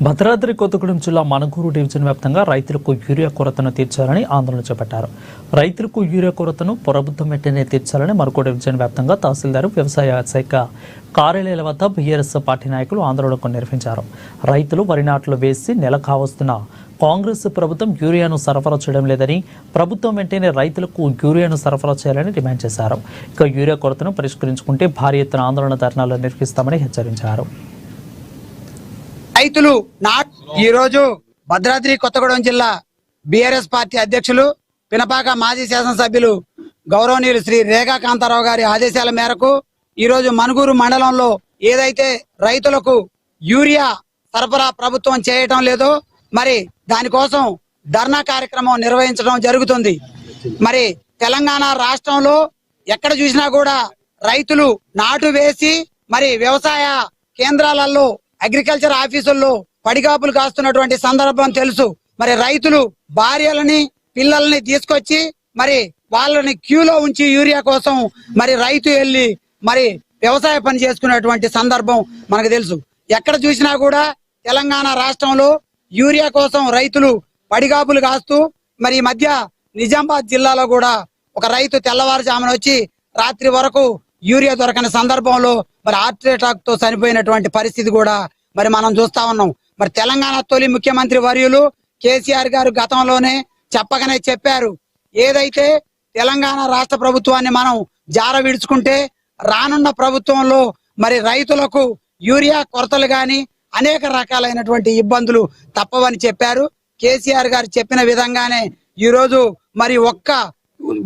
భద్రాద్రి కొత్తగూడెం జిల్లా మణుగూరు డివిజన్ వ్యాప్తంగా రైతులకు యూరియా కొరతను తీర్చాలని ఆందోళన చేపట్టారు. రైతులకు యూరియా కొరతను ప్రభుత్వం వెంటనే తీర్చాలని మణుగూరు డివిజన్ వ్యాప్తంగా తహసీల్దార్ వ్యవసాయ శాఖ కార్యాలయాల వద్ద బీఆర్ఎస్ పార్టీ నాయకులు ఆందోళనకు నిర్వహించారు. రైతులు వరి నాట్లు వేసి నెల కావస్తున్న కాంగ్రెస్ ప్రభుత్వం యూరియాను సరఫరా చేయడం లేదని, ప్రభుత్వం వెంటనే రైతులకు యూరియాను సరఫరా చేయాలని డిమాండ్ చేశారు. ఇక యూరియా కొరతను పరిష్కరించుకుంటే భారీ ఎత్తున ఆందోళన ధర్నాలు నిర్వహిస్తామని హెచ్చరించారు. రైతులు ఈరోజు భద్రాద్రి కొత్తగూడెం జిల్లా బీఆర్ఎస్ పార్టీ అధ్యక్షులు పినపాక మాజీ శాసనసభ్యులు గౌరవనీయులు శ్రీ రేఖా కాంతారావు గారి ఆదేశాల మేరకు ఈరోజు మణుగూరు మండలంలో ఏదైతే రైతులకు యూరియా సరఫరా ప్రభుత్వం చేయటం లేదో మరి దానికోసం ధర్నా కార్యక్రమం నిర్వహించడం జరుగుతుంది. మరి తెలంగాణ రాష్ట్రంలో ఎక్కడ చూసినా కూడా రైతులు నాటు వేసి మరి వ్యవసాయ కేంద్రాలలో అగ్రికల్చర్ ఆఫీసుల్లో పడిగాపులు కాస్తున్నటువంటి సందర్భం తెలుసు. మరి రైతులు భార్యలని పిల్లల్ని తీసుకొచ్చి మరి వాళ్ళని క్యూలో ఉంచి యూరియా కోసం మరి రైతు వెళ్ళి మరి వ్యవసాయ పని చేసుకునేటువంటి సందర్భం మనకు తెలుసు. ఎక్కడ చూసినా కూడా తెలంగాణ రాష్ట్రంలో యూరియా కోసం రైతులు పడిగాపులు కాస్తూ మరి ఈ మధ్య నిజామాబాద్ జిల్లాలో కూడా ఒక రైతు తెల్లవారుజామున వచ్చి రాత్రి వరకు యూరియా దొరకని సందర్భంలో మరి హార్ట్ అటాక్ తో చనిపోయినటువంటి పరిస్థితి కూడా మరి మనం చూస్తా ఉన్నాం. మరి తెలంగాణ తొలి ముఖ్యమంత్రి వర్యులు కేసీఆర్ గారు గతంలోనే చెప్పగానే చెప్పారు, ఏదైతే తెలంగాణ రాష్ట్ర ప్రభుత్వాన్ని మనం జార విడుచుకుంటే రానున్న ప్రభుత్వంలో మరి రైతులకు యూరియా కొరతలు గాని అనేక రకాలైనటువంటి ఇబ్బందులు తప్పవని చెప్పారు. కేసీఆర్ గారు చెప్పిన విధంగానే ఈరోజు మరి ఒక్క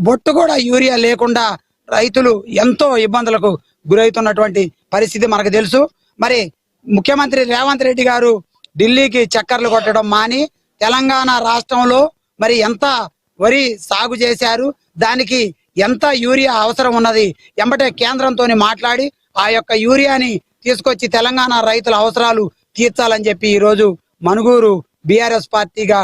బొట్టు కూడా యూరియా లేకుండా రైతులు ఎంతో ఇబ్బందులకు గురవుతున్నటువంటి పరిస్థితి మనకు తెలుసు. మరి ముఖ్యమంత్రి రేవంత్ రెడ్డి గారు ఢిల్లీకి చక్కర్లు కొట్టడం మాని తెలంగాణ రాష్ట్రంలో మరి ఎంత వరి సాగు చేశారు, దానికి ఎంత యూరియా అవసరం ఉన్నది ఎంబటే కేంద్రంతో మాట్లాడి ఆ యొక్క యూరియాని తీసుకొచ్చి తెలంగాణ రైతుల అవసరాలు తీర్చాలని చెప్పి ఈరోజు మణుగూరు బీఆర్ఎస్ పార్టీగా